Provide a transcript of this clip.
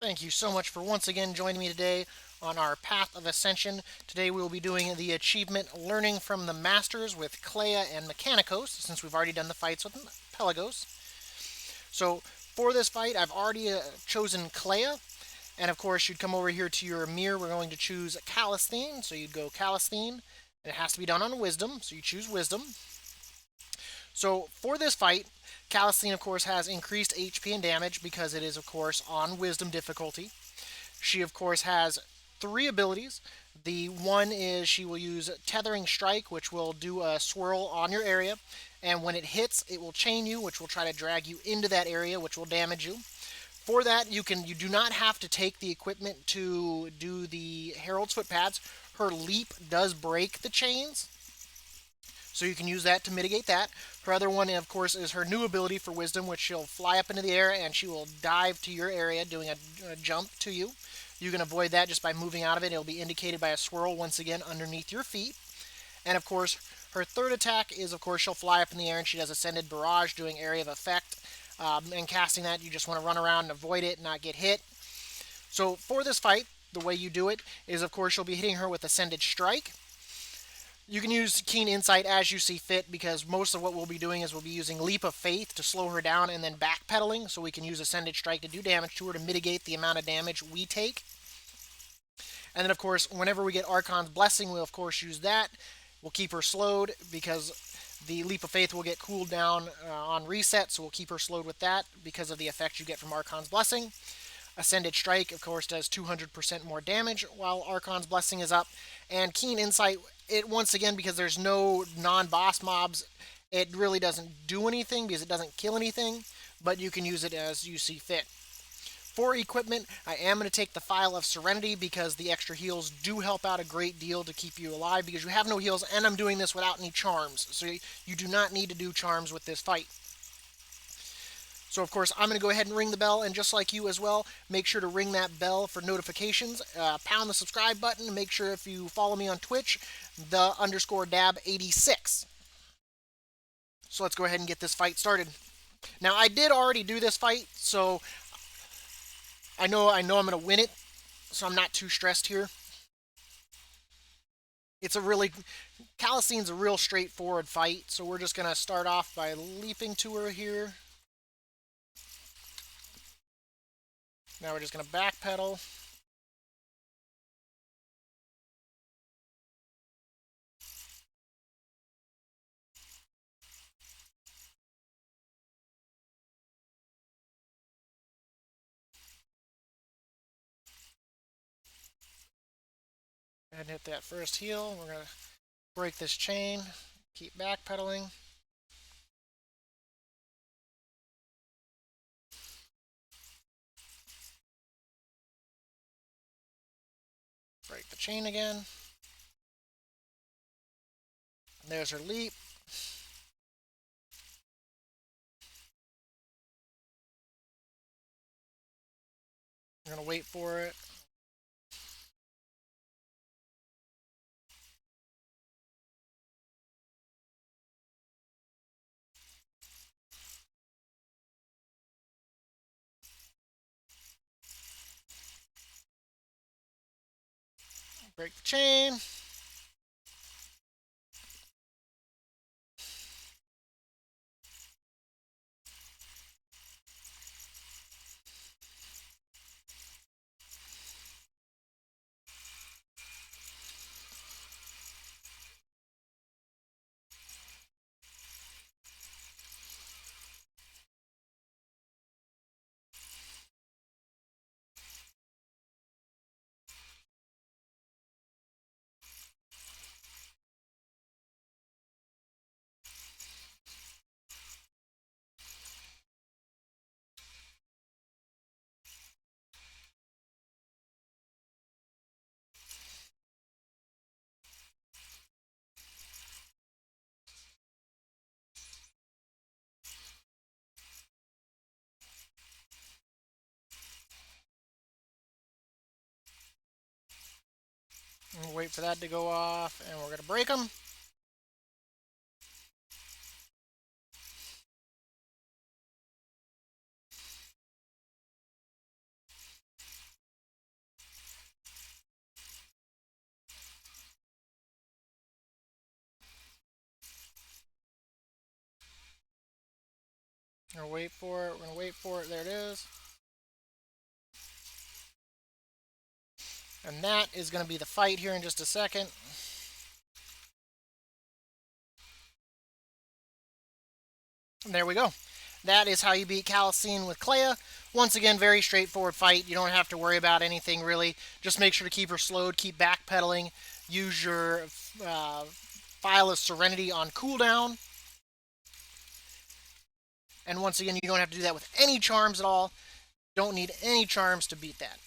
Thank you so much for once again joining me today on our Path of Ascension. Today we will be doing the achievement Learning from the Masters with Kleia and Mechanicos, since we've already done the fights with Pelagos. So for this fight, I've already chosen Kleia, and of course you'd come over here to your mirror. We're going to choose Kalisthene, so you'd go Kalisthene. It has to be done on Wisdom, so you choose Wisdom. So for this fight, Kalisthene, of course, has increased HP and damage because it is, of course, on Wisdom difficulty. She, of course, has three abilities. The one is she will use Tethering Strike, which will do a swirl on your area, and when it hits, it will chain you, which will try to drag you into that area, which will damage you. For that, you do not have to take the equipment to do the Herald's Footpads. Her leap does break the chains, so you can use that to mitigate that. Her other one, of course, is her new ability for Wisdom, which she'll fly up into the air and she will dive to your area, doing a jump to you. You can avoid that just by moving out of it. It'll be indicated by a swirl once again underneath your feet. And of course, her third attack is, of course, she'll fly up in the air and she does Ascended Barrage, doing Area of Effect. And casting that, you just want to run around and avoid it, not get hit. So for this fight, the way you do it is, of course, you'll be hitting her with Ascended Strike. You can use Keen Insight as you see fit, because most of what we'll be doing is we'll be using Leap of Faith to slow her down and then backpedaling, so we can use Ascended Strike to do damage to her to mitigate the amount of damage we take. And then, of course, whenever we get Archon's Blessing, we'll, of course, use that. We'll keep her slowed because the Leap of Faith will get cooled down on reset, so we'll keep her slowed with that because of the effect you get from Archon's Blessing. Ascended Strike, of course, does 200% more damage while Archon's Blessing is up. And Keen Insight, it once again, because there's no non-boss mobs, it really doesn't do anything because it doesn't kill anything, but you can use it as you see fit. For equipment, I am going to take the File of Serenity because the extra heals do help out a great deal to keep you alive, because you have no heals, and I'm doing this without any charms, so you do not need to do charms with this fight. So, of course, I'm going to go ahead and ring the bell, and just like you as well, make sure to ring that bell for notifications. Pound the subscribe button, and make sure if you follow me on Twitch, the _Dab86. So let's go ahead and get this fight started. Now, I did already do this fight, so I know I'm going to win it, so I'm not too stressed here. Kalisthene's a real straightforward fight, so we're just going to start off by leaping to her here. Now we're just going to backpedal. And hit that first heal. We're going to break this chain. Keep backpedaling. Break the chain again. There's her leap. We're going to wait for it. Break the chain. We'll wait for that to go off, and we're going to break them. We're gonna wait for it. We're gonna wait for it. There it is. And that is going to be the fight here in just a second. And there we go. That is how you beat Kalisthene with Kleia. Once again, very straightforward fight. You don't have to worry about anything really. Just make sure to keep her slowed, keep backpedaling, use your File of Serenity on cooldown. And once again, you don't have to do that with any charms at all. Don't need any charms to beat that.